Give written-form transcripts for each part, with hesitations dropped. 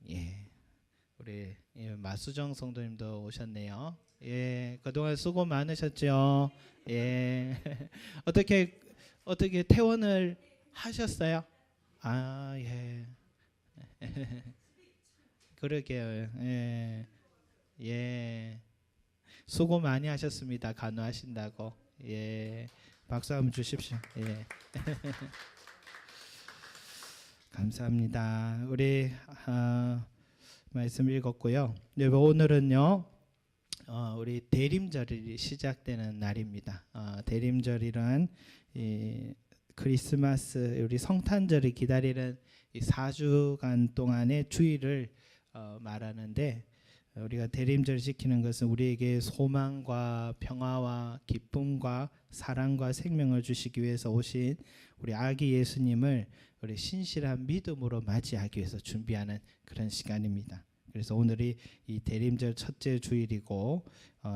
예, 우리 마수정 성도님도 오셨네요. 예, 그동안 수고 많으셨죠. 예, 어떻게 퇴원을 하셨어요? 아, 예, 그러게요. 예, 예, 수고 많이 하셨습니다. 간호하신다고. 예, 박수 한번 주십시오. 예, 감사합니다. 우리 말씀 읽었고요. 네, 오늘은요. 우리 대림절이 시작되는 날입니다. 대림절이란 이 크리스마스 우리 성탄절을 기다리는 이 4주간 동안의 주일을 말하는데 우리가 대림절 지키는 것은 우리에게 소망과 평화와 기쁨과 사랑과 생명을 주시기 위해서 오신 우리 아기 예수님을 우리 신실한 믿음으로 맞이하기 위해서 준비하는 그런 시간입니다. 그래서 오늘이 이 대림절 첫째 주일이고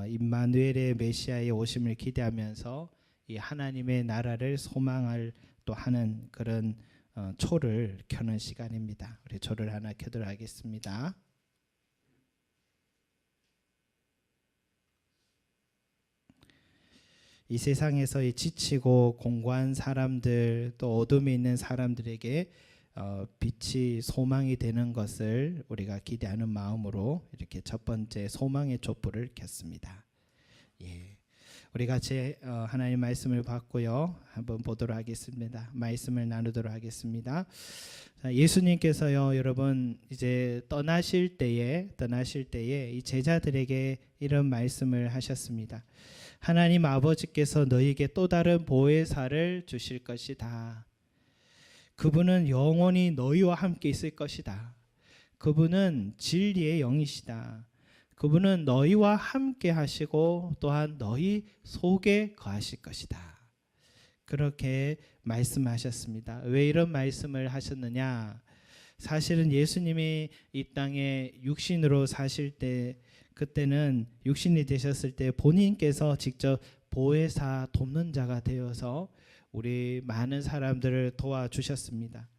임마누엘의 메시아의 오심을 기대하면서 이 하나님의 나라를 소망을 또 하는 그런 초를 켜는 시간입니다. 우리 초를 하나 켜도록 하겠습니다. 이 세상에서 이 지치고 공고한 사람들 또 어둠에 있는 사람들에게 빛이 소망이 되는 것을 우리가 기대하는 마음으로 이렇게 첫 번째 소망의 촛불을 켰습니다. 예, 우리 같이 하나님 말씀을 받고요 한번 보도록 하겠습니다. 말씀을 나누도록 하겠습니다. 자, 예수님께서요 여러분 이제 떠나실 때에 이 제자들에게 이런 말씀을 하셨습니다. 하나님 아버지께서 너희에게 또 다른 보혜사를 주실 것이다. 그분은 영원히 너희와 함께 있을 것이다. 그분은 진리의 영이시다. 그분은 너희와 함께 하시고 또한 너희 속에 거하실 것이다. 그렇게 말씀하셨습니다. 왜 이런 말씀을 하셨느냐? 사실은 예수님이 이 땅에 육신으로 사실 때 그때는 육신이 되셨을 때 본인께서 직접 보혜사 돕는 자가 되어서 우리 많은 사람들을 도와주셨습니다.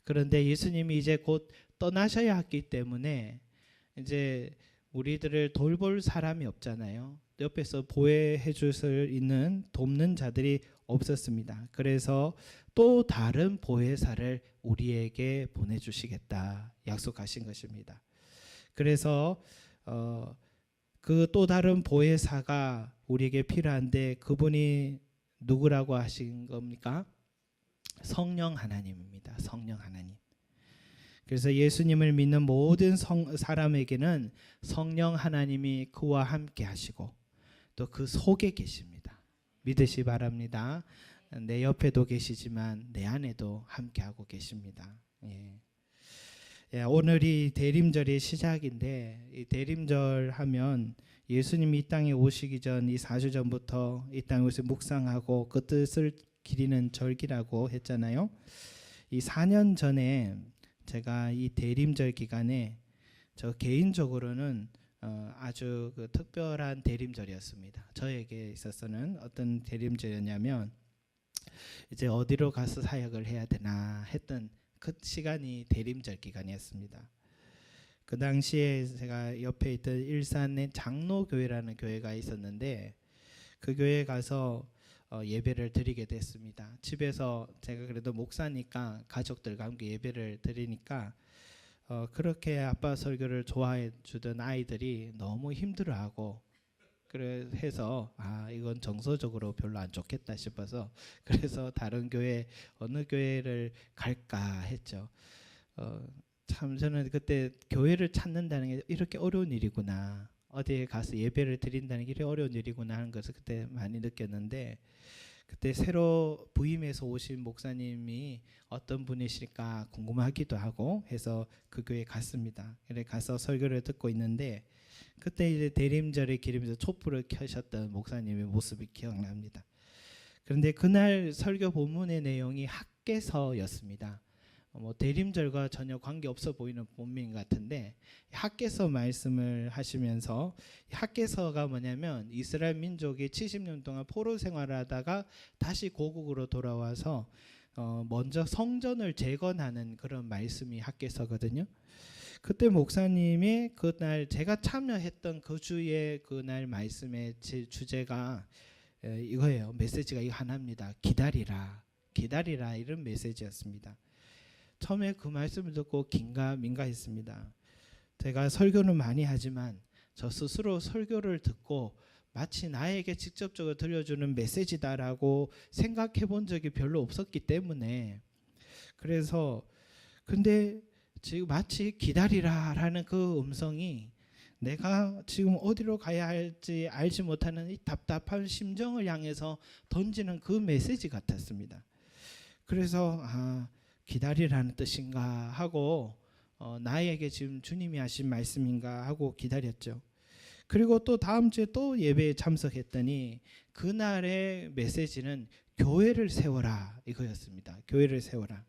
그런데 예수님이 이제 곧 떠나셔야 했기 때문에 이제 우리들을 돌볼 사람이 없잖아요. 옆에서 보호해 줄 수 있는 돕는 자들이 없었습니다. 그래서 또 다른 보혜사를 우리에게 보내주시겠다 약속하신 것입니다. 그래서 그 또 다른 보혜사가 우리에게 필요한데 그분이 누구라고 하신 겁니까? 성령 하나님입니다. 성령 하나님. 그래서 예수님을 믿는 모든 사람에게는 성령 하나님이 그와 함께 하시고 또 그 속에 계십니다. 믿으시 바랍니다. 내 옆에도 계시지만 내 안에도 함께하고 계십니다. 예. 예, 오늘이 대림절의 시작인데 이 대림절 하면 예수님이 이 땅에 오시기 전 이 4주 전부터 이 땅에 오셔서 묵상하고 그 뜻을 기리는 절기라고 했잖아요. 이 4년 전에 제가 이 대림절 기간에 저 개인적으로는 아주 그 특별한 대림절이었습니다. 저에게 있어서는 어떤 대림절이었냐면 이제 어디로 가서 사역을 해야 되나 했던 그 시간이 대림절 기간이었습니다. 그 당시에 제가 옆에 있던 일산의 장로교회라는 교회가 있었는데 그 교회에 가서 예배를 드리게 됐습니다. 집에서 제가 그래도 목사니까 가족들과 함께 예배를 드리니까 그렇게 아빠 설교를 좋아해 주던 아이들이 너무 힘들어하고 그래서 이건 정서적으로 별로 안 좋겠다 싶어서 그래서 다른 교회 어느 교회를 갈까 했죠. 참 저는 그때 교회를 찾는다는 게 이렇게 어려운 일이구나. 어디에 가서 예배를 드린다는 게 이렇게 어려운 일이구나 하는 것을 그때 많이 느꼈는데 그때 새로 부임해서 오신 목사님이 어떤 분이실까 궁금하기도 하고 해서 그 교회에 갔습니다. 그래 가서 설교를 듣고 있는데 그때 이제 대림절의 기름에서 촛불을 켜셨던 목사님의 모습이 기억납니다. 그런데 그날 설교 본문의 내용이 학개서였습니다. 대림절과 전혀 관계없어 보이는 본문 같은데 학개서 말씀을 하시면서 학개서가 뭐냐면 이스라엘 민족이 70년 동안 포로 생활을 하다가 다시 고국으로 돌아와서 먼저 성전을 재건하는 그런 말씀이 학개서거든요. 그때 목사님이 그날 제가 참여했던 그 주의 그날 말씀의 제 주제가 이거예요. 메시지가 이거 하나입니다. 기다리라. 기다리라, 이런 메시지였습니다. 처음에 그 말씀을 듣고 긴가민가 했습니다. 제가 설교는 많이 하지만 저 스스로 설교를 듣고 마치 나에게 직접적으로 들려주는 메시지다라고 생각해 본 적이 별로 없었기 때문에, 그래서 근데 지금 마치 기다리라라는 그 음성이 내가 지금 어디로 가야 할지 알지 못하는 이 답답한 심정을 향해서 던지는 그 메시지 같았습니다. 그래서 기다리라는 뜻인가 하고 나에게 지금 주님이 하신 말씀인가 하고 기다렸죠. 그리고 또 다음 주에 또 예배에 참석했더니 그날의 메시지는 교회를 세워라 이거였습니다. 교회를 세워라.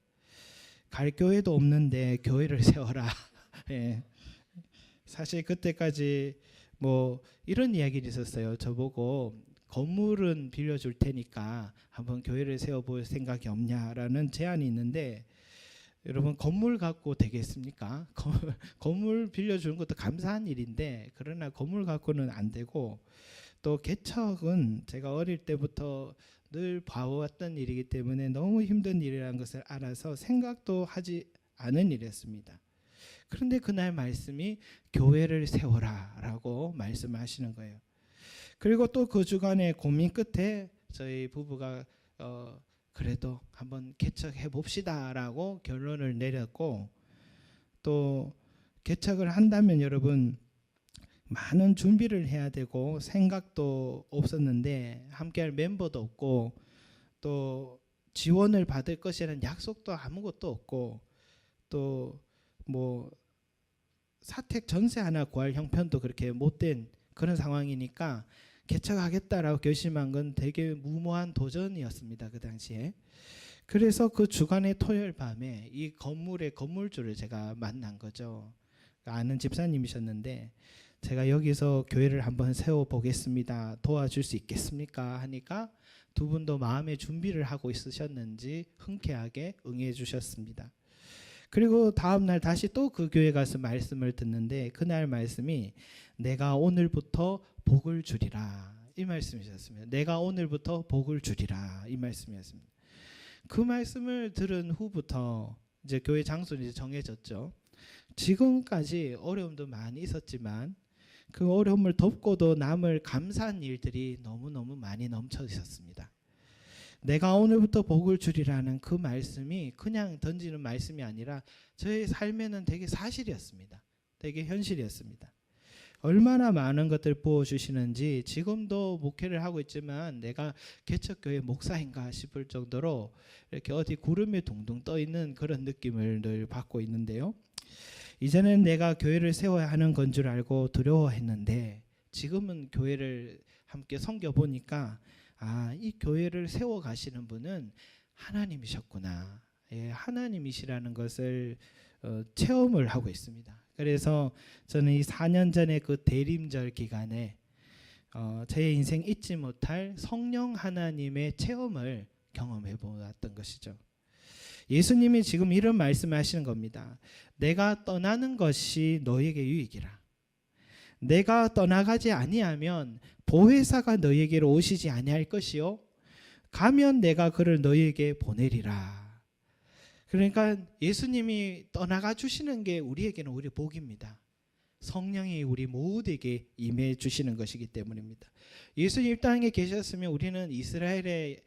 갈 교회도 없는데 교회를 세워라. 예. 사실 그때까지 뭐 이런 이야기를 있었어요. 저보고 건물은 빌려줄 테니까 한번 교회를 세워볼 생각이 없냐라는 제안이 있는데, 여러분 건물 갖고 되겠습니까? 건물 빌려주는 것도 감사한 일인데 그러나 건물 갖고는 안 되고, 또 개척은 제가 어릴 때부터 늘 봐왔던 일이기 때문에 너무 힘든 일이라는 것을 알아서 생각도 하지 않은 일이었습니다. 그런데 그날 말씀이 교회를 세워라 라고 말씀하시는 거예요. 그리고 또 그 주간의 고민 끝에 저희 부부가 그래도 한번 개척해 봅시다 라고 결론을 내렸고, 또 개척을 한다면 여러분 많은 준비를 해야 되고 생각도 없었는데 함께할 멤버도 없고 또 지원을 받을 것이라는 약속도 아무것도 없고, 또 뭐 사택 전세 하나 구할 형편도 그렇게 못된 그런 상황이니까 개척하겠다라고 결심한 건 되게 무모한 도전이었습니다. 그 당시에. 그래서 그 주간의 토요일 밤에 이 건물의 건물주를 제가 만난 거죠. 아는 집사님이셨는데 제가 여기서 교회를 한번 세워보겠습니다. 도와줄 수 있겠습니까? 하니까 두 분도 마음의 준비를 하고 있으셨는지 흔쾌하게 응해 주셨습니다. 그리고 다음 날 다시 또 그 교회 가서 말씀을 듣는데 그날 말씀이 내가 오늘부터 복을 주리라 이 말씀이셨습니다. 내가 오늘부터 복을 주리라 이 말씀이었습니다. 그 말씀을 들은 후부터 이제 교회 장소는 이제 정해졌죠. 지금까지 어려움도 많이 있었지만 그 어려움을 덮고도 남을 감사한 일들이 너무너무 많이 넘쳐 있었습니다. 내가 오늘부터 복을 주리라는 그 말씀이 그냥 던지는 말씀이 아니라 저의 삶에는 되게 사실이었습니다. 되게 현실이었습니다. 얼마나 많은 것들을 부어주시는지 지금도 목회를 하고 있지만 내가 개척교회 목사인가 싶을 정도로 이렇게 어디 구름에 둥둥 떠 있는 그런 느낌을 늘 받고 있는데요. 이제는 내가 교회를 세워야 하는 건 줄 알고 두려워했는데 지금은 교회를 함께 섬겨보니까 이 교회를 세워가시는 분은 하나님이셨구나. 예, 하나님이시라는 것을 체험을 하고 있습니다. 그래서 저는 이 4년 전에 그 대림절 기간에 제 인생 잊지 못할 성령 하나님의 체험을 경험해 보았던 것이죠. 예수님이 지금 이런 말씀을 하시는 겁니다. 내가 떠나는 것이 너에게 유익이라. 내가 떠나가지 아니하면 보혜사가 너에게로 오시지 아니할 것이요 가면 내가 그를 너에게 보내리라. 그러니까 예수님이 떠나가 주시는 게 우리에게는 우리 복입니다. 성령이 우리 모두에게 임해 주시는 것이기 때문입니다. 예수님 땅에 계셨으면 우리는 이스라엘에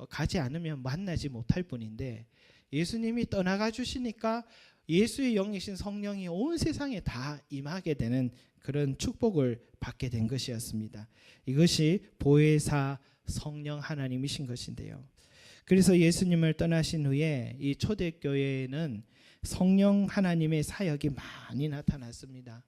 가지 않으면 만나지 못할 뿐인데 예수님이 떠나가 주시니까 예수의 영이신 성령이 온 세상에 다 임하게 되는 그런 축복을 받게 된 것이었습니다. 이것이 보혜사 성령 하나님이신 것인데요. 그래서 예수님을 떠나신 후에 이 초대교회에는 성령 하나님의 사역이 많이 나타났습니다.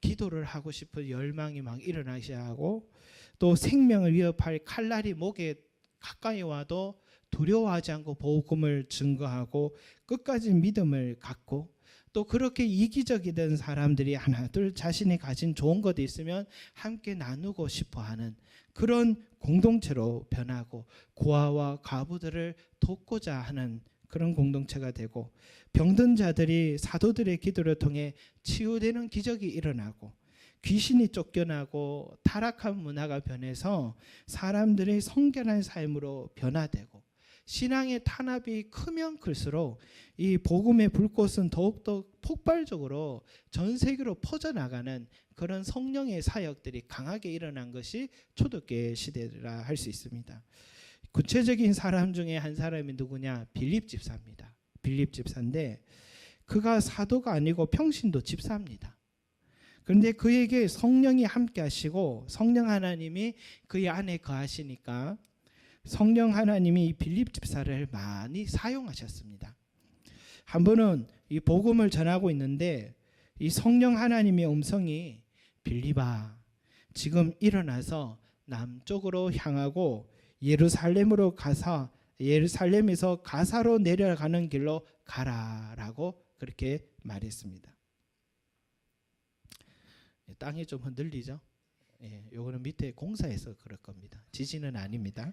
기도를 하고 싶은 열망이 막 일어나셔야 하고 또 생명을 위협할 칼날이 목에 가까이 와도 두려워하지 않고 복음을 증거하고 끝까지 믿음을 갖고 또 그렇게 이기적이던 사람들이 하나둘 자신이 가진 좋은 것이 있으면 함께 나누고 싶어하는 그런 공동체로 변하고 고아와 과부들을 돕고자 하는 그런 공동체가 되고, 병든 자들이 사도들의 기도를 통해 치유되는 기적이 일어나고, 귀신이 쫓겨나고 타락한 문화가 변해서 사람들의 성결한 삶으로 변화되고, 신앙의 탄압이 크면 클수록 이 복음의 불꽃은 더욱더 폭발적으로 전 세계로 퍼져나가는 그런 성령의 사역들이 강하게 일어난 것이 초대교회 시대라 할 수 있습니다. 구체적인 사람 중에 한 사람이 누구냐? 빌립 집사입니다. 빌립 집사인데 그가 사도가 아니고 평신도 집사입니다. 그런데 그에게 성령이 함께 하시고 성령 하나님이 그의 안에 거하시니까 성령 하나님이 이 빌립 집사를 많이 사용하셨습니다. 한 번은 이 복음을 전하고 있는데 이 성령 하나님의 음성이 빌립아, 지금 일어나서 남쪽으로 향하고 예루살렘으로 가서 예루살렘에서 가사로 내려가는 길로 가라라고 그렇게 말했습니다. 땅이 좀 흔들리죠? 예, 요거는 밑에 공사해서 그럴 겁니다. 지진은 아닙니다.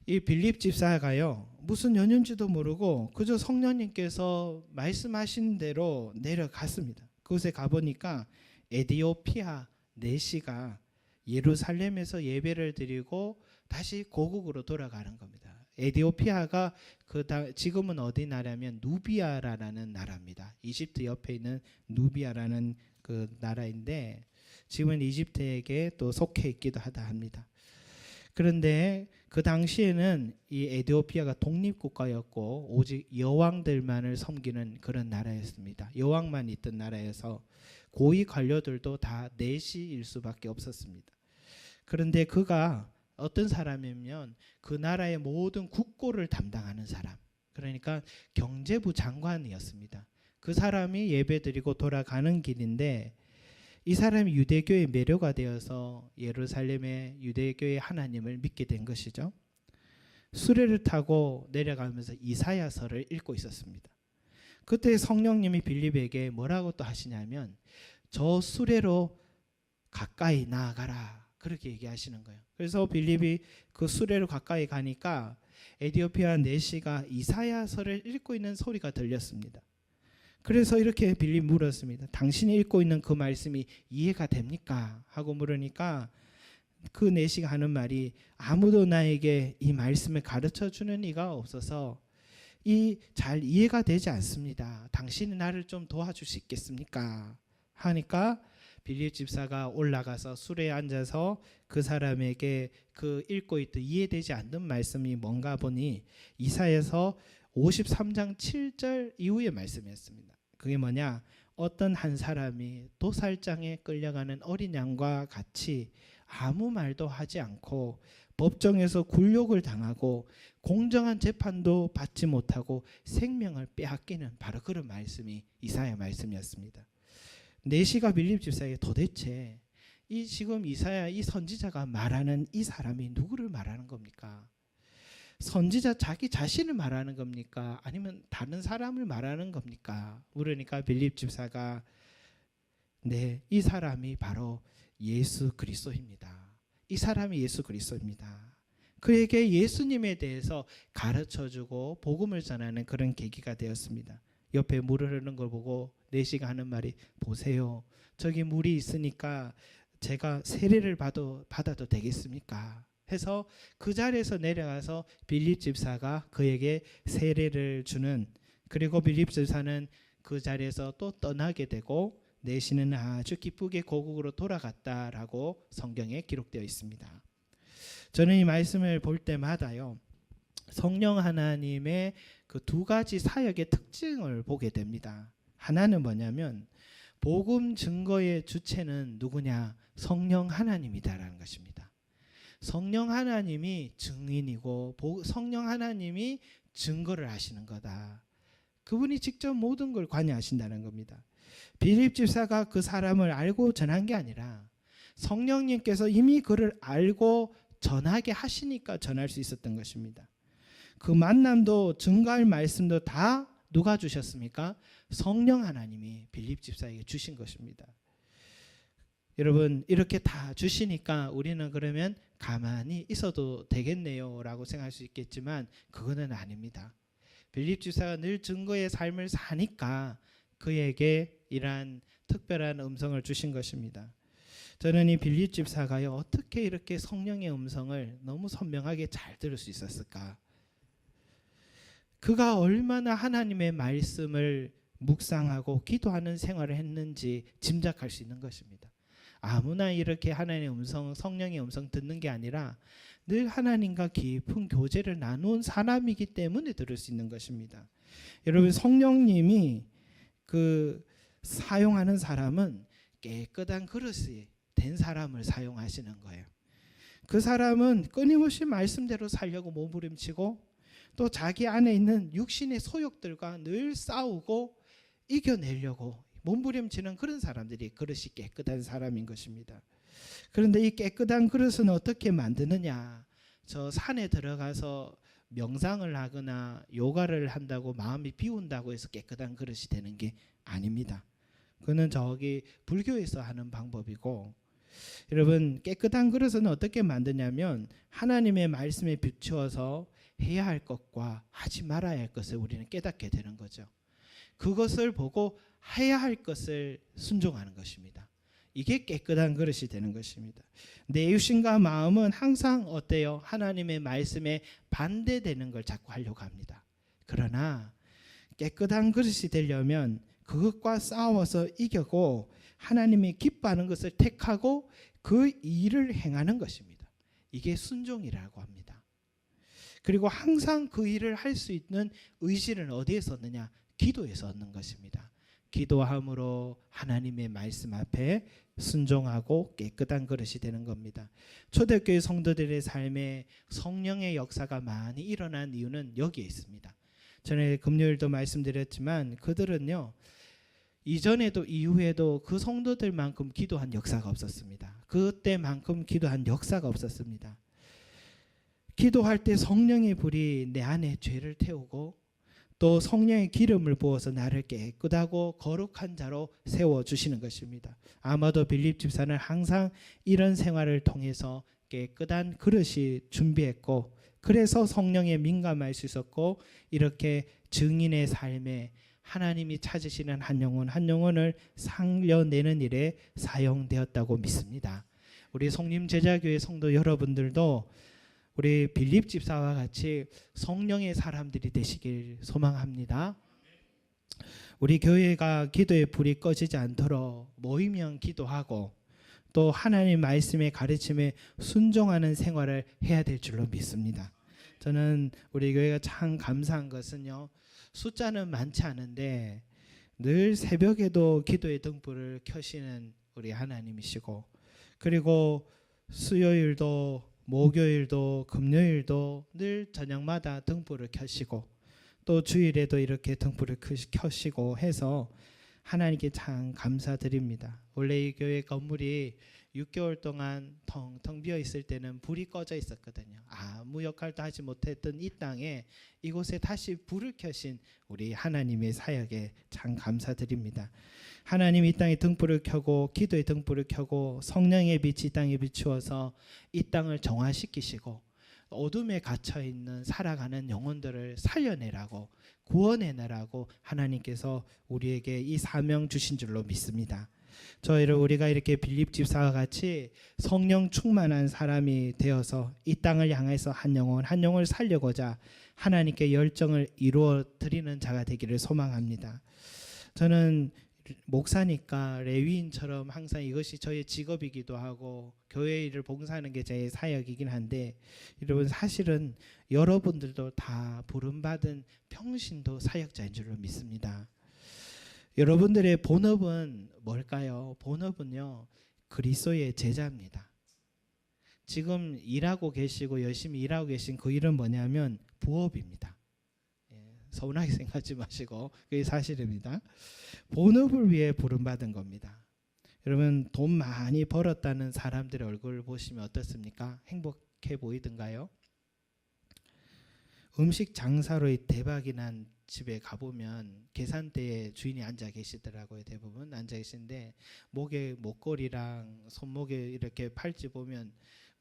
이 빌립 집사가요, 무슨 연유인지도 모르고 그저 성령님께서 말씀하신 대로 내려갔습니다. 그곳에 가보니까 에디오피아 내시가 예루살렘에서 예배를 드리고 다시 고국으로 돌아가는 겁니다. 에디오피아가 지금은 어디 나라면 누비아라는 나라입니다. 이집트 옆에 있는 누비아라는 그 나라인데 지금은 이집트에게 또 속해 있기도 하다 합니다. 그런데 그 당시에는 이 에디오피아가 독립국가였고 오직 여왕들만을 섬기는 그런 나라였습니다. 여왕만 있던 나라여서 고위 관료들도 다 내시일 수밖에 없었습니다. 그런데 그가 어떤 사람이면 그 나라의 모든 국고를 담당하는 사람, 그러니까 경제부 장관이었습니다. 그 사람이 예배드리고 돌아가는 길인데 이 사람이 유대교의 매료가 되어서 예루살렘의 유대교의 하나님을 믿게 된 것이죠. 수레를 타고 내려가면서 이사야서를 읽고 있었습니다. 그때 성령님이 빌립에게 뭐라고 또 하시냐면 저 수레로 가까이 나아가라 그렇게 얘기하시는 거예요. 그래서 빌립이 그 수레로 가까이 가니까 에디오피아 내시가 이사야서를 읽고 있는 소리가 들렸습니다. 그래서 이렇게 빌립 물었습니다. 당신이 읽고 있는 그 말씀이 이해가 됩니까? 하고 물으니까 그 내시가 하는 말이 아무도 나에게 이 말씀을 가르쳐 주는 이가 없어서 잘 이해가 되지 않습니다. 당신이 나를 좀 도와줄 수 있겠습니까? 하니까 빌립 집사가 올라가서 수레에 앉아서 그 사람에게 그 읽고 있던 이해되지 않는 말씀이 뭔가 보니 이사야서 53장 7절 이후의 말씀이었습니다. 그게 뭐냐? 어떤 한 사람이 도살장에 끌려가는 어린 양과 같이 아무 말도 하지 않고 법정에서 굴욕을 당하고 공정한 재판도 받지 못하고 생명을 빼앗기는 바로 그런 말씀이 이사야 말씀이었습니다. 내시가 빌립 집사에게 도대체 이 지금 이사야 이 선지자가 말하는 이 사람이 누구를 말하는 겁니까? 선지자 자기 자신을 말하는 겁니까? 아니면 다른 사람을 말하는 겁니까? 물으니까 빌립 집사가 네, 이 사람이 바로 예수 그리스도입니다. 이 사람이 예수 그리스도입니다. 그에게 예수님에 대해서 가르쳐주고 복음을 전하는 그런 계기가 되었습니다. 옆에 물을 흐르는 걸 보고 내시가 하는 말이 보세요. 저기 물이 있으니까 제가 세례를 받아도 되겠습니까? 해서 그 자리에서 내려가서 빌립 집사가 그에게 세례를 주는, 그리고 빌립 집사는 그 자리에서 또 떠나게 되고 내시는 아주 기쁘게 고국으로 돌아갔다라고 성경에 기록되어 있습니다. 저는 이 말씀을 볼 때마다요 성령 하나님의 그 두 가지 사역의 특징을 보게 됩니다. 하나는 뭐냐면 복음 증거의 주체는 누구냐? 성령 하나님이다라는 것입니다. 성령 하나님이 증인이고 성령 하나님이 증거를 하시는 거다. 그분이 직접 모든 걸 관여하신다는 겁니다. 빌립 집사가 그 사람을 알고 전한 게 아니라 성령님께서 이미 그를 알고 전하게 하시니까 전할 수 있었던 것입니다. 그 만남도 증거할 말씀도 다 누가 주셨습니까? 성령 하나님이 빌립 집사에게 주신 것입니다. 여러분 이렇게 다 주시니까 우리는 그러면 가만히 있어도 되겠네요 라고 생각할 수 있겠지만 그거는 아닙니다. 빌립 집사가 늘 증거의 삶을 사니까 그에게 이러한 특별한 음성을 주신 것입니다. 저는 이 빌립 집사가요 어떻게 이렇게 성령의 음성을 너무 선명하게 잘 들을 수 있었을까? 그가 얼마나 하나님의 말씀을 묵상하고 기도하는 생활을 했는지 짐작할 수 있는 것입니다. 아무나 이렇게 하나님의 음성, 성령의 음성 듣는 게 아니라 늘 하나님과 깊은 교제를 나눈 사람이기 때문에 들을 수 있는 것입니다. 여러분 성령님이 그 사용하는 사람은 깨끗한 그릇이 된 사람을 사용하시는 거예요. 그 사람은 끊임없이 말씀대로 살려고 몸부림치고 또 자기 안에 있는 육신의 소욕들과 늘 싸우고 이겨내려고 몸부림치는 그런 사람들이 그릇이 깨끗한 사람인 것입니다. 그런데 이 깨끗한 그릇은 어떻게 만드느냐? 저 산에 들어가서 명상을 하거나 요가를 한다고 마음이 비운다고 해서 깨끗한 그릇이 되는 게 아닙니다. 그는 저기 불교에서 하는 방법이고, 여러분 깨끗한 그릇은 어떻게 만드냐면 하나님의 말씀에 비추어서 해야 할 것과 하지 말아야 할 것을 우리는 깨닫게 되는 거죠. 그것을 보고 해야 할 것을 순종하는 것입니다. 이게 깨끗한 그릇이 되는 것입니다. 내 육신과 마음은 항상 어때요? 하나님의 말씀에 반대되는 걸 자꾸 하려고 합니다. 그러나 깨끗한 그릇이 되려면 그것과 싸워서 이기고 하나님이 기뻐하는 것을 택하고 그 일을 행하는 것입니다. 이게 순종이라고 합니다. 그리고 항상 그 일을 할 수 있는 의지는 어디에서 얻느냐? 기도에서 얻는 것입니다. 기도함으로 하나님의 말씀 앞에 순종하고 깨끗한 그릇이 되는 겁니다. 초대교회 성도들의 삶에 성령의 역사가 많이 일어난 이유는 여기에 있습니다. 전에 금요일도 말씀드렸지만 그들은요 이전에도 이후에도 그 성도들만큼 기도한 역사가 없었습니다. 그때만큼 기도한 역사가 없었습니다. 기도할 때 성령의 불이 내 안에 죄를 태우고 또 성령의 기름을 부어서 나를 깨끗하고 거룩한 자로 세워주시는 것입니다. 아마도 빌립 집사는 항상 이런 생활을 통해서 깨끗한 그릇이 준비했고 그래서 성령에 민감할 수 있었고 이렇게 증인의 삶에 하나님이 찾으시는 한 영혼을 살려내는 일에 사용되었다고 믿습니다. 우리 성림 제자교회 성도 여러분들도 우리 빌립 집사와 같이 성령의 사람들이 되시길 소망합니다. 우리 교회가 기도의 불이 꺼지지 않도록 모이면 기도하고 또 하나님 말씀의 가르침에 순종하는 생활을 해야 될 줄로 믿습니다. 저는 우리 교회가 참 감사한 것은요. 숫자는 많지 않은데 늘 새벽에도 기도의 등불을 켜시는 우리 하나님이시고 그리고 수요일도 목요일도 금요일도 늘 저녁마다 등불을 켜시고 또 주일에도 이렇게 등불을 켜시고 해서 하나님께 참 감사드립니다. 원래 이 교회 건물이 6개월 동안 텅텅 비어 있을 때는 불이 꺼져 있었거든요. 아무 역할도 하지 못했던 이 땅에 이곳에 다시 불을 켜신 우리 하나님의 사역에 참 감사드립니다. 하나님 이 땅에 등불을 켜고 기도의 등불을 켜고 성령의 빛이 이 땅에 비추어서 이 땅을 정화시키시고 어둠에 갇혀있는 살아가는 영혼들을 살려내라고 구원해내라고 하나님께서 우리에게 이 사명 주신 줄로 믿습니다. 저희를 우리가 이렇게 빌립 집사와 같이 성령 충만한 사람이 되어서 이 땅을 향해서 한 영혼을 살려고자 하나님께 열정을 이루어 드리는 자가 되기를 소망합니다. 저는 목사니까 레위인처럼 항상 이것이 저의 직업이기도 하고 교회 일을 봉사하는 게 제 사역이긴 한데 여러분 사실은 여러분들도 다 부름받은 평신도 사역자인 줄로 믿습니다. 여러분들의 본업은 뭘까요? 본업은요 그리스도의 제자입니다. 지금 일하고 계시고 열심히 일하고 계신 그 일은 뭐냐면 부업입니다. 서운하게 생각하지 마시고 그게 사실입니다. 본업을 위해 부름받은 겁니다. 여러분 돈 많이 벌었다는 사람들의 얼굴을 보시면 어떻습니까? 행복해 보이던가요? 음식 장사로 대박이 난 집에 가보면 계산대에 주인이 앉아 계시더라고요. 대부분 앉아 계신데 목에 목걸이랑 손목에 이렇게 팔찌 보면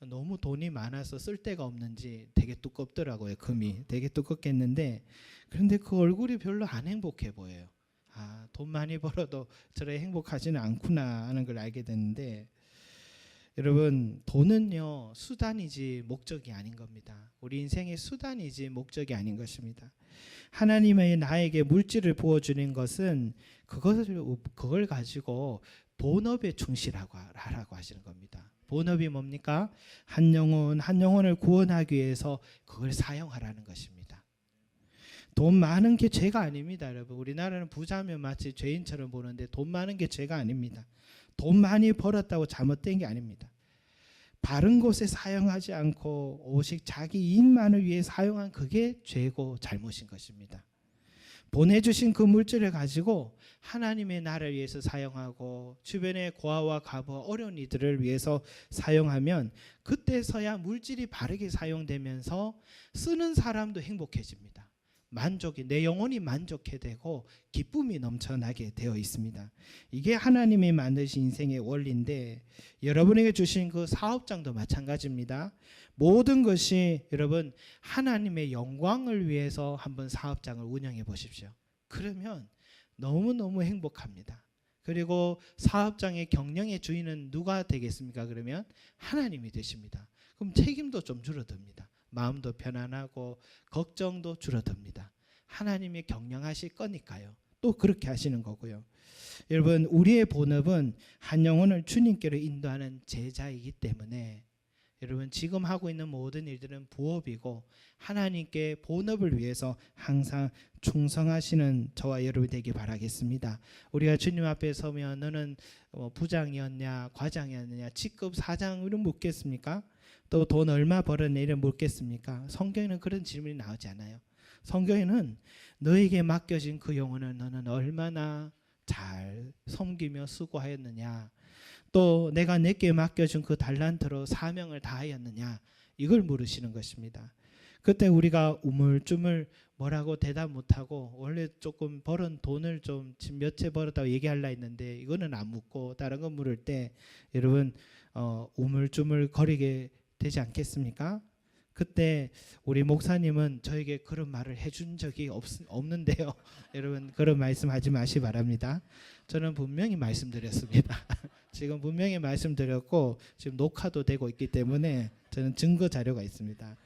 너무 돈이 많아서 쓸 데가 없는지 되게 두껍더라고요. 금이 되게 두껍겠는데 그런데 그 얼굴이 별로 안 행복해 보여요. 아, 돈 많이 벌어도 저래 행복하지는 않구나 하는 걸 알게 됐는데, 여러분 돈은요 수단이지 목적이 아닌 겁니다. 우리 인생의 수단이지 목적이 아닌 것입니다. 하나님의 나에게 물질을 부어주는 것은 그걸 가지고 본업에 충실하라고 하시는 겁니다. 본업이 뭡니까? 한 영혼을 구원하기 위해서 그걸 사용하라는 것입니다. 돈 많은 게 죄가 아닙니다. 여러분, 우리나라는 부자면 마치 죄인처럼 보는데 돈 많은 게 죄가 아닙니다. 돈 많이 벌었다고 잘못된 게 아닙니다. 바른 곳에 사용하지 않고 오직 자기 이익만을 위해 사용한 그게 죄고 잘못인 것입니다. 보내주신 그 물질을 가지고 하나님의 나라를 위해서 사용하고 주변의 고아와 과부 어려운 이들을 위해서 사용하면 그때서야 물질이 바르게 사용되면서 쓰는 사람도 행복해집니다. 내 영혼이 만족해 되고 기쁨이 넘쳐나게 되어 있습니다. 이게 하나님이 만드신 인생의 원리인데, 여러분에게 주신 그 사업장도 마찬가지입니다. 모든 것이 여러분 하나님의 영광을 위해서 한번 사업장을 운영해 보십시오. 그러면 너무너무 행복합니다. 그리고 사업장의 경영의 주인은 누가 되겠습니까? 그러면 하나님이 되십니다. 그럼 책임도 좀 줄어듭니다. 마음도 편안하고 걱정도 줄어듭니다. 하나님이 경영하실 거니까요. 또 그렇게 하시는 거고요. 여러분, 우리의 본업은 한 영혼을 주님께로 인도하는 제자이기 때문에 여러분 지금 하고 있는 모든 일들은 부업이고 하나님께 본업을 위해서 항상 충성하시는 저와 여러분이 되길 바라겠습니다. 우리가 주님 앞에 서면 너는 부장이었냐 과장이었느냐 직급 사장 이런 묻겠습니까? 또 돈 얼마 벌었냐 이런 묻겠습니까? 성경에는 그런 질문이 나오지 않아요. 성경에는 너에게 맡겨진 그 영혼을 너는 얼마나 잘 섬기며 수고하였느냐, 또 내가 내게 맡겨준 그 달란트로 사명을 다하였느냐, 이걸 물으시는 것입니다. 그때 우리가 우물쭈물 뭐라고 대답 못하고 원래 조금 벌은 돈을 좀 몇 채 벌었다고 얘기하려 했는데 이거는 안 묻고 다른 거 물을 때 여러분 우물쭈물 거리게 되지 않겠습니까? 그때 우리 목사님은 저에게 그런 말을 해준 적이 없는데요. 여러분 그런 말씀하지 마시 바랍니다. 저는 분명히 말씀드렸습니다. 지금 분명히 말씀드렸고 지금 녹화도 되고 있기 때문에 저는 증거 자료가 있습니다.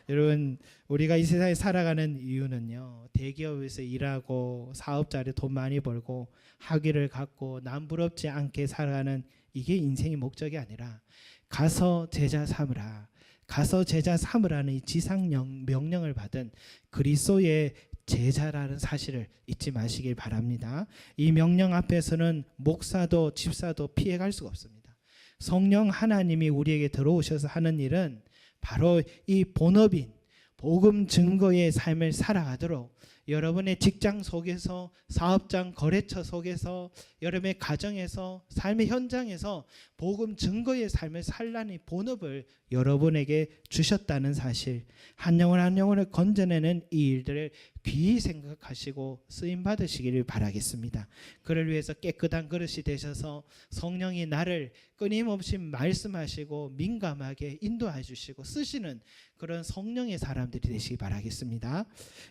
여러분 우리가 이 세상에 살아가는 이유는요, 대기업에서 일하고 사업자를 돈 많이 벌고 학위를 갖고 남 부럽지 않게 살아가는 이게 인생의 목적이 아니라 가서 제자 삼으라, 가서 제자 삼으라는 이 지상 명령을 받은 그리스도의 제자라는 사실을 잊지 마시길 바랍니다. 이 명령 앞에서는 목사도 집사도 피해갈 수가 없습니다. 성령 하나님이 우리에게 들어오셔서 하는 일은 바로 이 본업인 복음 증거의 삶을 살아가도록 여러분의 직장 속에서, 사업장, 거래처 속에서, 여러분의 가정에서, 삶의 현장에서 복음 증거의 삶을 살라는 본업을 여러분에게 주셨다는 사실, 한 영혼 한 영혼을 건져내는 이 일들을 귀히 생각하시고 쓰임 받으시기를 바라겠습니다. 그를 위해서 깨끗한 그릇이 되셔서 성령이 나를 끊임없이 말씀하시고 민감하게 인도해 주시고 쓰시는 그런 성령의 사람들이 되시기 바라겠습니다.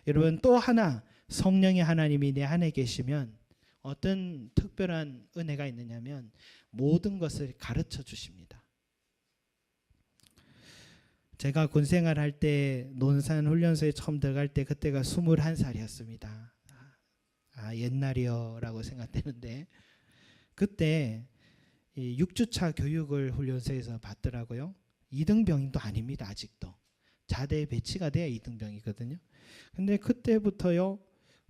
여러분 또 하나, 성령의 하나님이 내 안에 계시면 어떤 특별한 은혜가 있느냐면 모든 것을 가르쳐 주십니다. 제가 군생활 할 때 논산 훈련소에 처음 들어갈 때 그때가 21살이었습니다. 옛날이요 라고 생각되는데 그때 6주차 교육을 훈련소에서 받더라고요. 2등병도 아닙니다. 아직도 자대에 배치가 돼야 2등병이거든요. 근데 그때부터요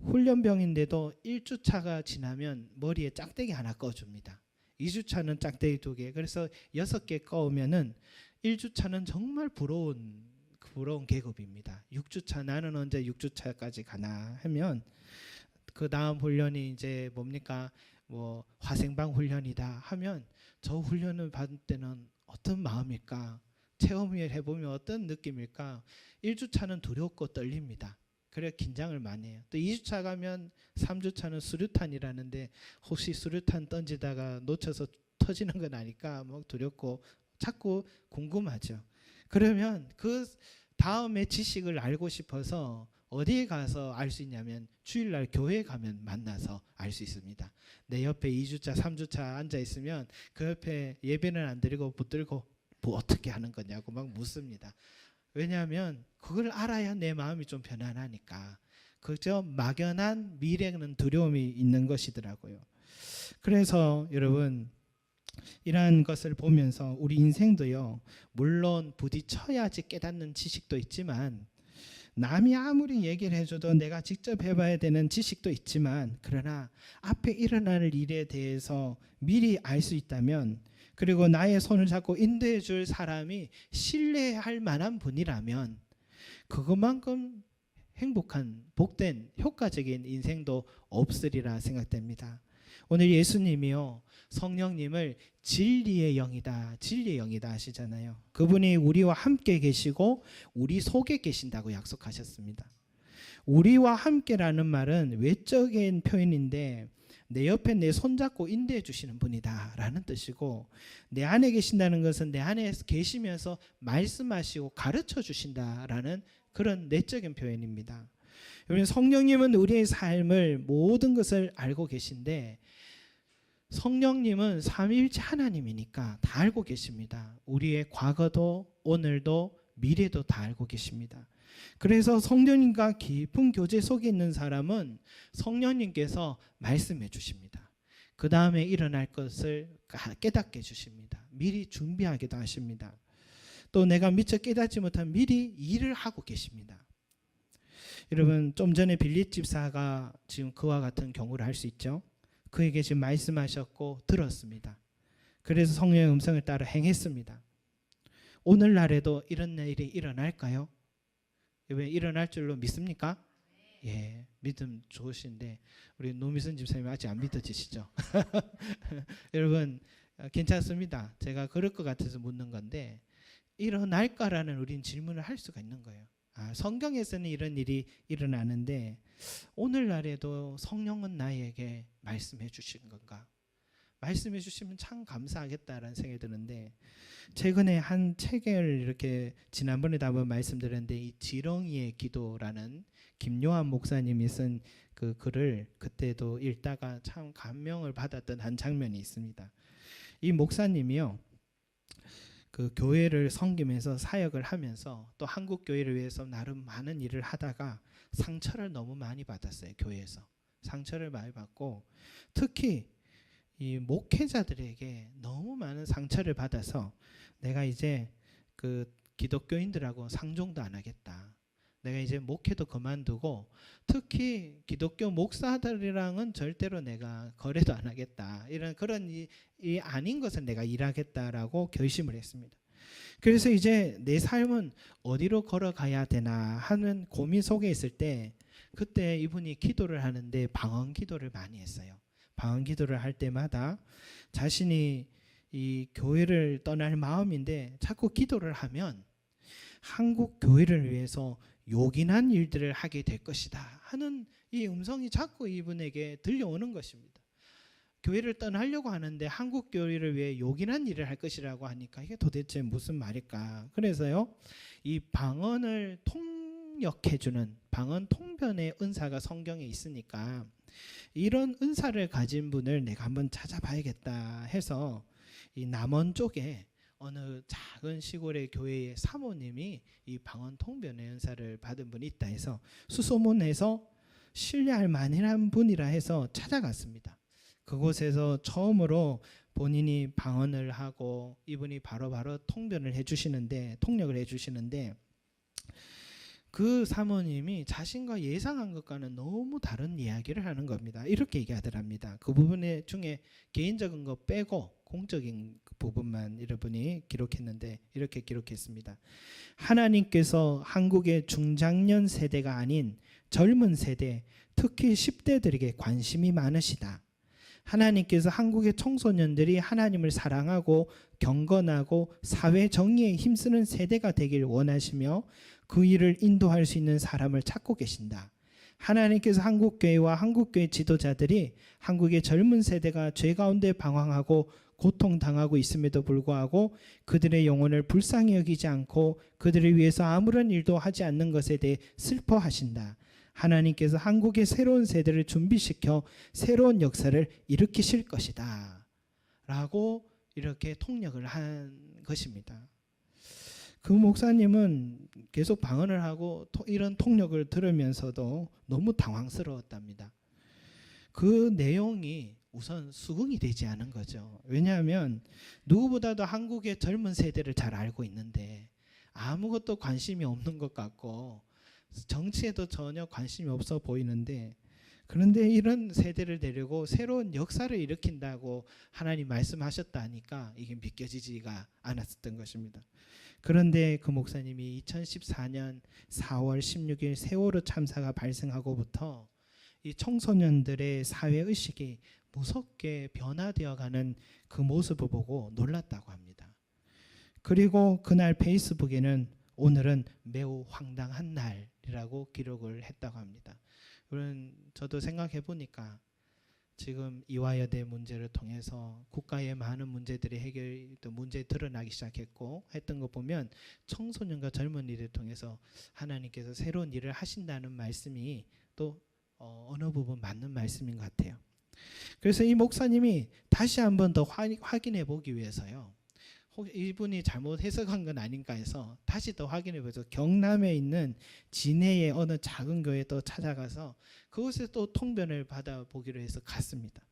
훈련병인데도 1주차가 지나면 머리에 짝대기 하나 꺼줍니다. 2주차는 짝대기 2개, 그래서 6개 꺼우면은 1주차는 정말 부러운 계급입니다. 6주차 나는 언제 6주차까지 가나 하면 그 다음 훈련이 이제 뭡니까? 뭐 화생방 훈련이다 하면 저 훈련을 받을 때는 어떤 마음일까? 체험을 해보면 어떤 느낌일까? 1주차는 두렵고 떨립니다. 그래 긴장을 많이 해요. 또 2주차 가면 3주차는 수류탄이라는데 혹시 수류탄 던지다가 놓쳐서 터지는 건 아닐까 뭐 두렵고 자꾸 궁금하죠. 그러면 그 다음에 지식을 알고 싶어서 어디에 가서 알 수 있냐면 주일날 교회에 가면 만나서 알 수 있습니다. 내 옆에 2주차 3주차 앉아 있으면 그 옆에 예배는 안 드리고 붙들고 뭐 어떻게 하는 거냐고 막 묻습니다. 왜냐하면 그걸 알아야 내 마음이 좀 편안하니까. 그저 막연한 미래는 두려움이 있는 것이더라고요. 그래서 여러분 이러한 것을 보면서 우리 인생도요, 물론 부딪혀야지 깨닫는 지식도 있지만 남이 아무리 얘기를 해줘도 내가 직접 해봐야 되는 지식도 있지만, 그러나 앞에 일어날 일에 대해서 미리 알 수 있다면, 그리고 나의 손을 잡고 인도해 줄 사람이 신뢰할 만한 분이라면 그것만큼 행복한 복된 효과적인 인생도 없으리라 생각됩니다. 오늘 예수님이요, 성령님을 진리의 영이다, 진리의 영이다 하시잖아요. 그분이 우리와 함께 계시고 우리 속에 계신다고 약속하셨습니다. 우리와 함께라는 말은 외적인 표현인데 내 옆에 내 손잡고 인도해 주시는 분이다 라는 뜻이고, 내 안에 계신다는 것은 내 안에 계시면서 말씀하시고 가르쳐 주신다라는 그런 내적인 표현입니다. 여러분, 성령님은 우리의 삶을 모든 것을 알고 계신데, 성령님은 삼위일체 하나님이니까 다 알고 계십니다. 우리의 과거도 오늘도 미래도 다 알고 계십니다. 그래서 성령님과 깊은 교제 속에 있는 사람은 성령님께서 말씀해 주십니다. 그 다음에 일어날 것을 깨닫게 해주십니다. 미리 준비하기도 하십니다. 또 내가 미처 깨닫지 못한 미리 일을 하고 계십니다. 여러분, 좀 전에 빌립 집사가 지금 그와 같은 경우를 할 수 있죠. 그에게 지금 말씀하셨고 들었습니다. 그래서 성령의 음성을 따라 행했습니다. 오늘날에도 이런 일이 일어날까요? 왜 일어날 줄로 믿습니까? 예, 믿음 좋으신데 우리 노미선 집사님 아직 안 믿어지시죠? 여러분, 괜찮습니다. 제가 그럴 것 같아서 묻는 건데, 일어날까라는 우린 질문을 할 수가 있는 거예요. 성경에서는 이런 일이 일어나는데 오늘날에도 성령은 나에게 말씀해 주신 건가? 말씀해 주시면 참 감사하겠다라는 생각이 드는데, 최근에 한 책을 이렇게 지난번에도 한번 말씀드렸는데, 이 지렁이의 기도라는 김요한 목사님이 쓴 그 글을 그때도 읽다가 참 감명을 받았던 한 장면이 있습니다. 이 목사님이요, 그 교회를 섬기면서 사역을 하면서 또 한국 교회를 위해서 나름 많은 일을 하다가 상처를 너무 많이 받았어요. 교회에서 상처를 많이 받고, 특히 이 목회자들에게 너무 많은 상처를 받아서 내가 이제 그 기독교인들하고 상종도 안 하겠다. 내가 이제 목회도 그만두고 특히 기독교 목사들이랑은 절대로 내가 거래도 안 하겠다. 이런 그런 이 아닌 것을 내가 일하겠다라고 결심을 했습니다. 그래서 이제 내 삶은 어디로 걸어가야 되나 하는 고민 속에 있을 때, 그때 이분이 기도를 하는데 방언 기도를 많이 했어요. 방언 기도를 할 때마다 자신이 이 교회를 떠날 마음인데 자꾸 기도를 하면 한국 교회를 위해서 요긴한 일들을 하게 될 것이다 하는 이 음성이 자꾸 이분에게 들려오는 것입니다. 교회를 떠나려고 하는데 한국 교회를 위해 요긴한 일을 할 것이라고 하니까 이게 도대체 무슨 말일까? 그래서요, 이 방언을 통역해주는 방언 통변의 은사가 성경에 있으니까 이런 은사를 가진 분을 내가 한번 찾아봐야겠다 해서 이 남원 쪽에 어느 작은 시골의 교회의 사모님이 이 방언 통변의 은사를 받은 분이 있다 해서 수소문해서 신뢰할 만한 분이라 해서 찾아갔습니다. 그곳에서 처음으로 본인이 방언을 하고 이분이 바로바로 통변을 해주시는데, 통역을 해주시는데, 그 사모님이 자신과 예상한 것과는 너무 다른 이야기를 하는 겁니다. 이렇게 얘기하더랍니다. 그 부분에 중에 개인적인 거 빼고 공적인 부분만 여러분이 기록했는데 이렇게 기록했습니다. 하나님께서 한국의 중장년 세대가 아닌 젊은 세대, 특히 10대들에게 관심이 많으시다. 하나님께서 한국의 청소년들이 하나님을 사랑하고 경건하고 사회 정의에 힘쓰는 세대가 되길 원하시며 그 일을 인도할 수 있는 사람을 찾고 계신다. 하나님께서 한국교회와 한국교회 지도자들이 한국의 젊은 세대가 죄 가운데 방황하고 고통당하고 있음에도 불구하고 그들의 영혼을 불쌍히 여기지 않고 그들을 위해서 아무런 일도 하지 않는 것에 대해 슬퍼하신다. 하나님께서 한국의 새로운 세대를 준비시켜 새로운 역사를 일으키실 것이다. 라고 이렇게 통역을 한 것입니다. 그 목사님은 계속 방언을 하고 이런 통역을 들으면서도 너무 당황스러웠답니다. 그 내용이 우선 수긍이 되지 않은 거죠. 왜냐하면 누구보다도 한국의 젊은 세대를 잘 알고 있는데 아무것도 관심이 없는 것 같고 정치에도 전혀 관심이 없어 보이는데, 그런데 이런 세대를 데리고 새로운 역사를 일으킨다고 하나님 말씀하셨다니까 이게 믿겨지지가 않았던 것입니다. 그런데 그 목사님이 2014년 4월 16일 세월호 참사가 발생하고부터 이 청소년들의 사회의식이 무섭게 변화되어가는 그 모습을 보고 놀랐다고 합니다. 그리고 그날 페이스북에는 오늘은 매우 황당한 날이라고 기록을 했다고 합니다. 그런 저도 생각해 보니까 지금 이화여대 문제를 통해서 국가의 많은 문제들이 문제 드러나기 시작했고 했던 거 보면 청소년과 젊은이를 통해서 하나님께서 새로운 일을 하신다는 말씀이 또 어느 부분 맞는 말씀인 것 같아요. 그래서 이 목사님이 다시 한번 더 확인해 보기 위해서요. 이분이 잘못 해석한 건 아닌가 해서 다시 더 확인해 보면서 경남에 있는 진해의 어느 작은 교회에 또 찾아가서 그곳에 또 통변을 받아보기로 해서 갔습니다.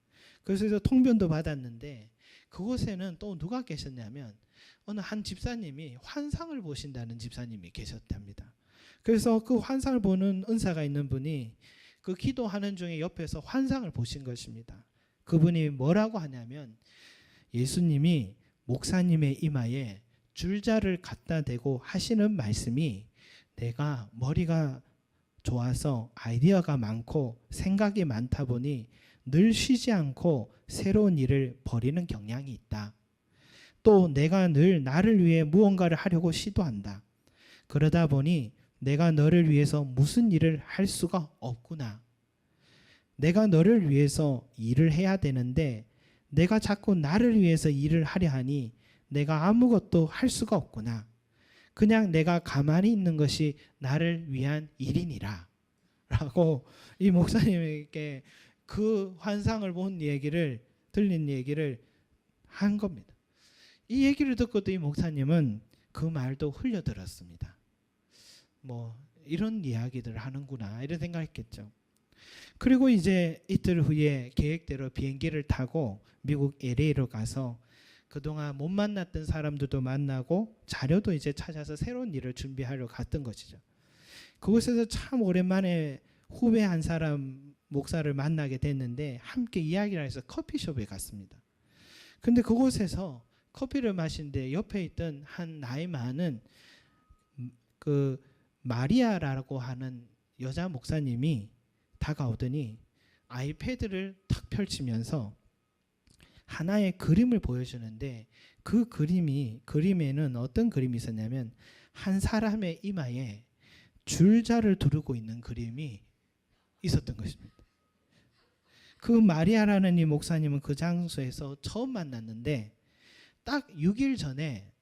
그래서 통변도 받았는데 그곳에는 또 누가 계셨냐면 어느 한 집사님이 환상을 보신다는 집사님이 계셨답니다. 그래서 그 환상을 보는 은사가 있는 분이 그 기도하는 중에 옆에서 환상을 보신 것입니다. 그분이 뭐라고 하냐면 예수님이 목사님의 이마에 줄자를 갖다 대고 하시는 말씀이 내가 머리가 좋아서 아이디어가 많고 생각이 많다 보니 늘 쉬지 않고 새로운 일을 벌이는 경향이 있다. 또 내가 늘 나를 위해 무언가를 하려고 시도한다. 그러다 보니 내가 너를 위해서 무슨 일을 할 수가 없구나. 내가 너를 위해서 일을 해야 되는데 내가 자꾸 나를 위해서 일을 하려 하니 내가 아무것도 할 수가 없구나. 그냥 내가 가만히 있는 것이 나를 위한 일이니라. 라고 이 목사님에게 그 환상을 본 얘기를 들린 얘기를 한 겁니다. 이 얘기를 듣고도 이 목사님은 그 말도 흘려들었습니다. 뭐 이런 이야기들을 하는구나 이런 생각했겠죠. 그리고 이제 이틀 후에 계획대로 비행기를 타고 미국 LA로 가서 그동안 못 만났던 사람들도 만나고 자료도 이제 찾아서 새로운 일을 준비하러 갔던 것이죠. 그곳에서 참 오랜만에 후배 한 사람 목사를 만나게 됐는데 함께 이야기를 해서 커피숍에 갔습니다. 근데 그곳에서 커피를 마시는데 옆에 있던 한 나이 많은 그 마리아라고 하는 여자 목사님이 다가오더니 아이패드를 탁 펼치면서 하나의 그림을 보여주는데 그 그림에는 어떤 그림이 있었냐면 한 사람의 이마에 줄자를 두르고 있는 그림이 있었던 것입니다. 그 마리아라는 이 목사님은 그 장소에서 처음 만났는데 딱 6일 전에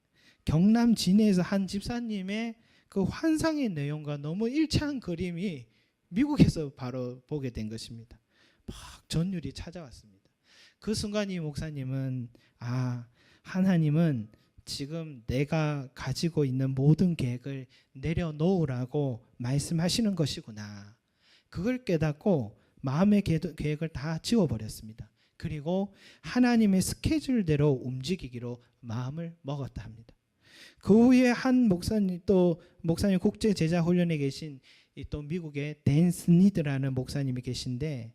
경남 진해에서 한 집사님의 그 환상의 내용과 너무 일치한 그림이 미국에서 바로 보게 된 것입니다. 막 전율이 찾아왔습니다. 그 순간 이 목사님은 하나님은 지금 내가 가지고 있는 모든 계획을 내려놓으라고 말씀하시는 것이구나. 그걸 깨닫고 마음의 계획을 다 지워버렸습니다. 그리고 하나님의 스케줄대로 움직이기로 마음을 먹었다 합니다. 그 후에 한 목사님 국제 제자 훈련에 계신 또 미국의 댄 스니드라는 목사님이 계신데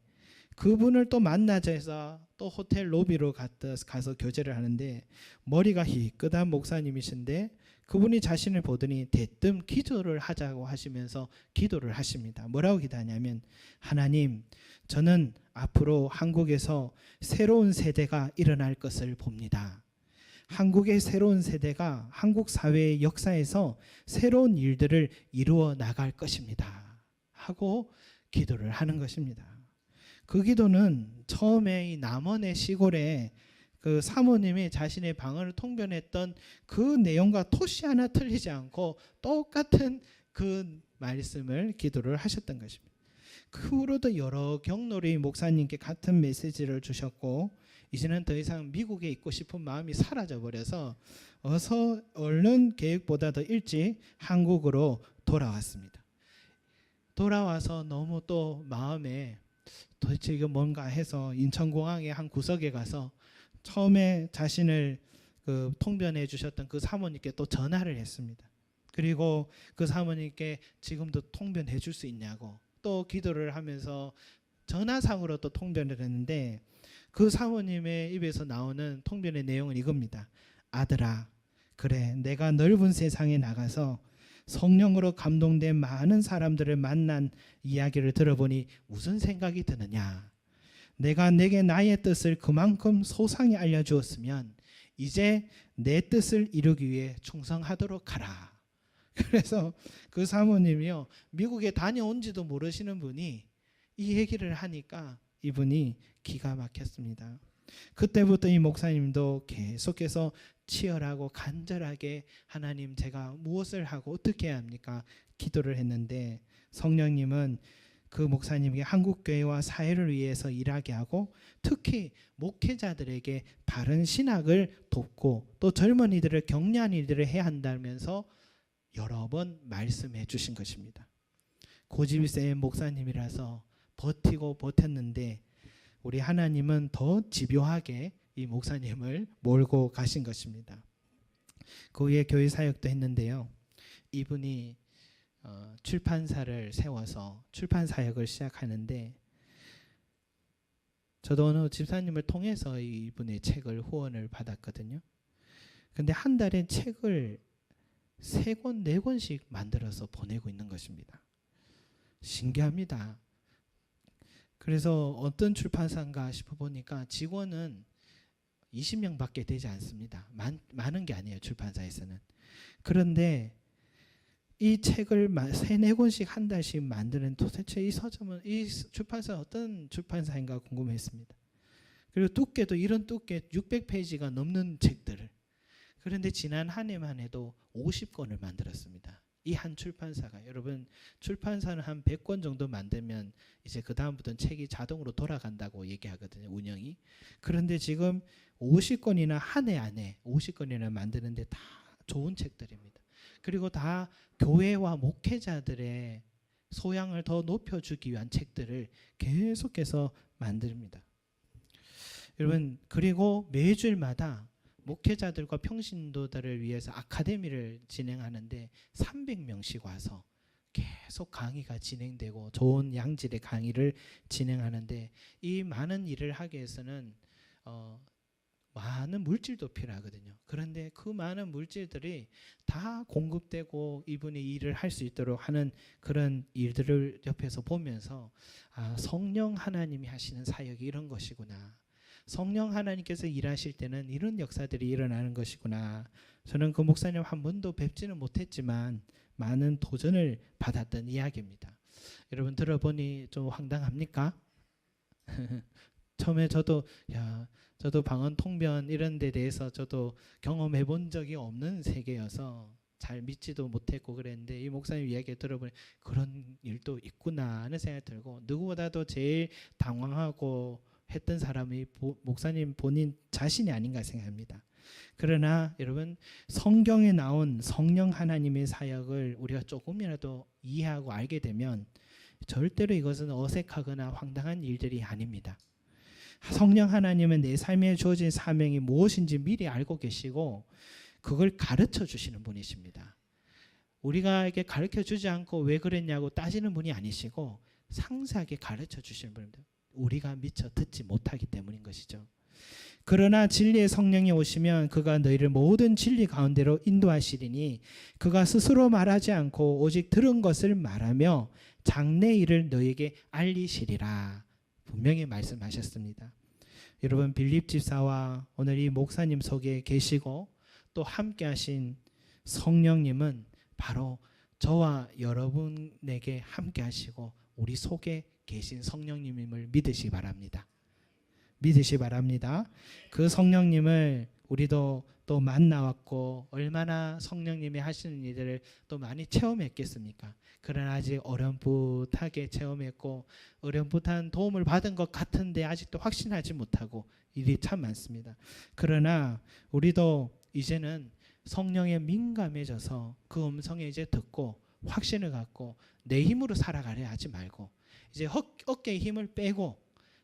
그분을 또 만나자 해서 또 호텔 로비로 가서 교제를 하는데 머리가 희끗한 목사님이신데 그분이 자신을 보더니 대뜸 기도를 하자고 하시면서 기도를 하십니다. 뭐라고 기도하냐면 하나님, 저는 앞으로 한국에서 새로운 세대가 일어날 것을 봅니다. 한국의 새로운 세대가 한국 사회의 역사에서 새로운 일들을 이루어 나갈 것입니다 하고 기도를 하는 것입니다. 그 기도는 처음에 이 남원의 시골에 그 사모님이 자신의 방언을 통변했던 그 내용과 토시 하나 틀리지 않고 똑같은 그 말씀을 기도를 하셨던 것입니다. 그 후로도 여러 경로로 목사님께 같은 메시지를 주셨고, 이제는 더 이상 미국에 있고 싶은 마음이 사라져 버려서 어서 얼른 계획보다 더 일찍 한국으로 돌아왔습니다. 돌아와서 너무 또 마음에 도대체 이거 뭔가 해서 인천공항의 한 구석에 가서 처음에 자신을 그 통변해 주셨던 그 사모님께 또 전화를 했습니다. 그리고 그 사모님께 지금도 통변해 줄 수 있냐고 또 기도를 하면서 전화상으로 또 통변을 했는데, 그 사모님의 입에서 나오는 통변의 내용은 이겁니다. 아들아, 그래, 내가 넓은 세상에 나가서 성령으로 감동된 많은 사람들을 만난 이야기를 들어보니 무슨 생각이 드느냐. 내가 내게 나의 뜻을 그만큼 소상히 알려주었으면 이제 내 뜻을 이루기 위해 충성하도록 하라. 그래서 그 사모님이요, 미국에 다녀온지도 모르시는 분이 이 얘기를 하니까 이분이 기가 막혔습니다. 그때부터 이 목사님도 계속해서 치열하고 간절하게 하나님, 제가 무엇을 하고 어떻게 해야 합니까? 기도를 했는데 성령님은 그 목사님에게 한국교회와 사회를 위해서 일하게 하고, 특히 목회자들에게 바른 신학을 돕고 또 젊은이들을 격려하는 일들을 해야 한다면서 여러 번 말씀해 주신 것입니다. 고집이 센 목사님이라서 버티고 버텼는데 우리 하나님은 더 집요하게 이 목사님을 몰고 가신 것입니다. 그 후에 교회 사역도 했는데요. 이분이 출판사를 세워서 출판 사역을 시작하는데, 저도 어느 집사님을 통해서 이분의 책을 후원을 받았거든요. 근데 한 달에 책을 3권, 4권씩 만들어서 보내고 있는 것입니다. 신기합니다. 그래서 어떤 출판사인가 싶어 보니까 직원은 20명밖에 되지 않습니다. 많은 게 아니에요, 출판사에서는. 그런데 이 책을 3-4권씩 한 달씩 만드는, 도대체 이 서점은, 이 출판사는 어떤 출판사인가 궁금했습니다. 그리고 두께도 이런 두께 600페이지가 넘는 책들을, 그런데 지난 한 해만 해도 50권을 만들었습니다. 이 한 출판사가. 여러분, 출판사는 한 100권 정도 만들면 이제 그 다음부터는 책이 자동으로 돌아간다고 얘기하거든요, 운영이. 그런데 지금 50권이나 한 해 안에 50권이나 만드는데 다 좋은 책들입니다. 그리고 다 교회와 목회자들의 소양을 더 높여주기 위한 책들을 계속해서 만듭니다. 여러분, 그리고 매주일마다 목회자들과 평신도들을 위해서 아카데미를 진행하는데 300명씩 와서 계속 강의가 진행되고 좋은 양질의 강의를 진행하는데, 이 많은 일을 하기 위해서는 많은 물질도 필요하거든요. 그런데 그 많은 물질들이 다 공급되고 이분이 일을 할 수 있도록 하는 그런 일들을 옆에서 보면서, 성령 하나님이 하시는 사역이 이런 것이구나. 성령 하나님께서 일하실 때는 이런 역사들이 일어나는 것이구나. 저는 그 목사님 한 번도 뵙지는 못했지만 많은 도전을 받았던 이야기입니다. 여러분, 들어보니 좀 황당합니까? 처음에 저도 방언 통변 이런 데 대해서 저도 경험해 본 적이 없는 세계여서 잘 믿지도 못했고 그랬는데, 이 목사님 이야기 들어보니 그런 일도 있구나 하는 생각이 들고, 누구보다도 제일 당황하고 했던 사람이 목사님 본인 자신이 아닌가 생각합니다. 그러나 여러분, 성경에 나온 성령 하나님의 사역을 우리가 조금이라도 이해하고 알게 되면 절대로 이것은 어색하거나 황당한 일들이 아닙니다. 성령 하나님은 내 삶에 주어진 사명이 무엇인지 미리 알고 계시고 그걸 가르쳐 주시는 분이십니다. 우리가 이렇게 가르쳐 주지 않고 왜 그랬냐고 따지는 분이 아니시고 상세하게 가르쳐 주시는 분입니다. 우리가 미처 듣지 못하기 때문인 것이죠. 그러나 진리의 성령이 오시면 그가 너희를 모든 진리 가운데로 인도하시리니 그가 스스로 말하지 않고 오직 들은 것을 말하며 장래 일을 너희에게 알리시리라. 분명히 말씀하셨습니다. 여러분 빌립 집사와 오늘 이 목사님 속에 계시고 또 함께 하신 성령님은 바로 저와 여러분에게 함께 하시고 우리 속에 계신 성령님임을 믿으시기 바랍니다. 믿으시기 바랍니다. 그 성령님을 우리도 또 만나왔고 얼마나 성령님이 하시는 일들을 또 많이 체험했겠습니까? 그러나 아직 어렴풋하게 체험했고 어렴풋한 도움을 받은 것 같은데 아직도 확신하지 못하고 일이 참 많습니다. 그러나 우리도 이제는 성령에 민감해져서 그 음성에 이제 듣고 확신을 갖고 내 힘으로 살아가려 하지 말고 이제 어깨에 힘을 빼고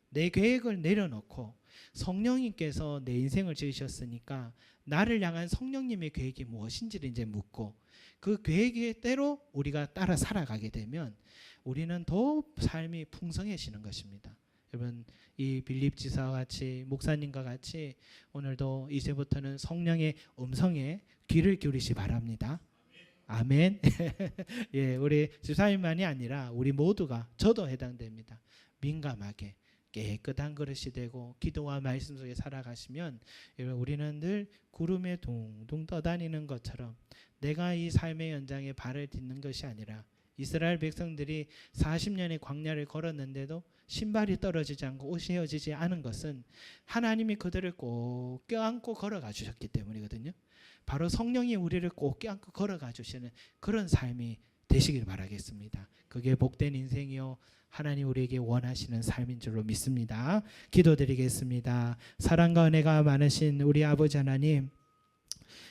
내 계획을 내려놓고 성령님께서 내 인생을 지으셨으니까 나를 향한 성령님의 계획이 무엇인지를 이제 묻고 그 계획대로 우리가 따라 살아가게 되면 우리는 더 삶이 풍성해지는 것입니다. 여러분 이 빌립 지사와 같이 목사님과 같이 오늘도 이제부터는 성령의 음성에 귀를 기울이시 바랍니다. 아멘. 예, 우리 집사님만이 아니라 우리 모두가 저도 해당됩니다. 민감하게 깨끗한 그릇이 되고 기도와 말씀 속에 살아가시면 우리는 늘 구름에 둥둥 떠다니는 것처럼 내가 이 삶의 연장에 발을 딛는 것이 아니라 이스라엘 백성들이 40년의 광야를 걸었는데도 신발이 떨어지지 않고 옷이 헤어지지 않은 것은 하나님이 그들을 꼭 껴안고 걸어가 주셨기 때문이거든요. 바로 성령이 우리를 꼭 껴안고 걸어가 주시는 그런 삶이 되시길 바라겠습니다. 그게 복된 인생이요 하나님 우리에게 원하시는 삶인 줄로 믿습니다. 기도드리겠습니다. 사랑과 은혜가 많으신 우리 아버지 하나님,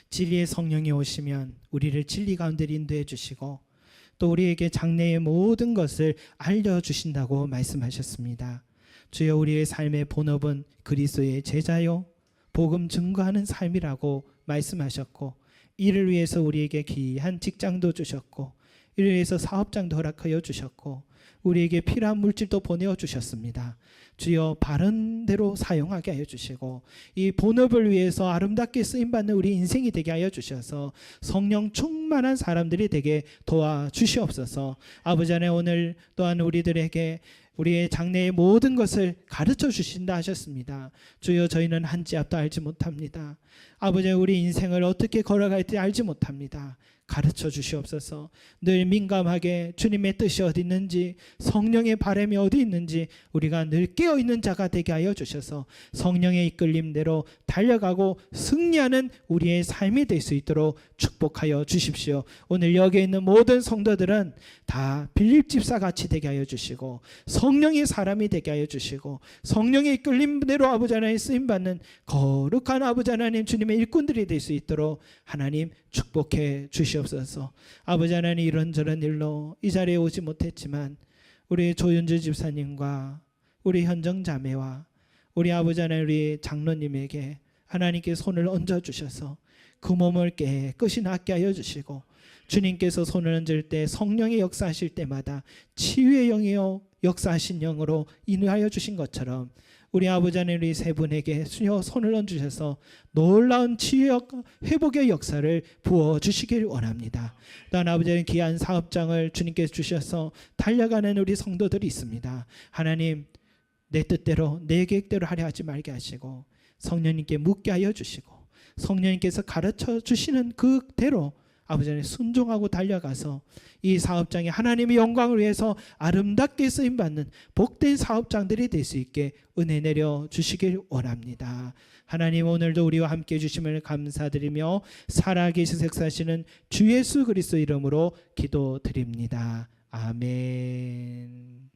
진리의 성령이 오시면 우리를 진리 가운데 인도해 주시고 또 우리에게 장래의 모든 것을 알려주신다고 말씀하셨습니다. 주여 우리의 삶의 본업은 그리스도의 제자요 복음 증거하는 삶이라고 말씀하셨고 이를 위해서 우리에게 귀한 직장도 주셨고 이를 위해서 사업장도 허락하여 주셨고 우리에게 필요한 물질도 보내어 주셨습니다. 주여 바른 대로 사용하게 하여 주시고 이 본업을 위해서 아름답게 쓰임받는 우리 인생이 되게 하여 주셔서 성령 충만한 사람들이 되게 도와주시옵소서. 아버지 하나님 오늘 또한 우리들에게 우리의 장래의 모든 것을 가르쳐 주신다 하셨습니다. 주여 저희는 한 치 앞도 알지 못합니다. 아버지 우리 인생을 어떻게 걸어갈지 알지 못합니다. 가르쳐 주시옵소서. 늘 민감하게 주님의 뜻이 어디 있는지 성령의 바람이 어디 있는지 우리가 늘 깨어있는 자가 되게 하여 주셔서 성령의 이끌림대로 달려가고 승리하는 우리의 삶이 될 수 있도록 축복하여 주십시오. 오늘 여기 있는 모든 성도들은 다 빌립 집사같이 되게 하여 주시고 성령의 사람이 되게 하여 주시고 성령의 이끌림대로 아버지 하나님 쓰임받는 거룩한 아버지 하나님 주님의 일꾼들이 될 수 있도록 하나님 축복해 주시옵소서. 아버지 하나님 이런저런 일로 이 자리에 오지 못했지만 우리 조윤주 집사님과 우리 현정 자매와 우리 아버지 하나님 우리 장로님에게 하나님께 손을 얹어 주셔서 그 몸을 깨끗이 낫게 하여 주시고 주님께서 손을 얹을 때 성령의 역사하실 때마다 치유의 영이요 역사하신 영으로 인하여 주신 것처럼 우리 아버지 하나님 우리 세 분에게 수여 손을 얹으셔서 놀라운 치유 회복의 역사를 부어주시길 원합니다. 또한 아버지 하나님 귀한 사업장을 주님께서 주셔서 달려가는 우리 성도들이 있습니다. 하나님 내 뜻대로 내 계획대로 하려 하지 말게 하시고 성령님께 묻게 하여 주시고 성령님께서 가르쳐 주시는 그대로 아버지 하나님 순종하고 달려가서 이 사업장이 하나님의 영광을 위해서 아름답게 쓰임받는 복된 사업장들이 될 수 있게 은혜 내려 주시길 원합니다. 하나님 오늘도 우리와 함께 해주심을 감사드리며 살아계신 역사하시는 주 예수 그리스도 이름으로 기도드립니다. 아멘.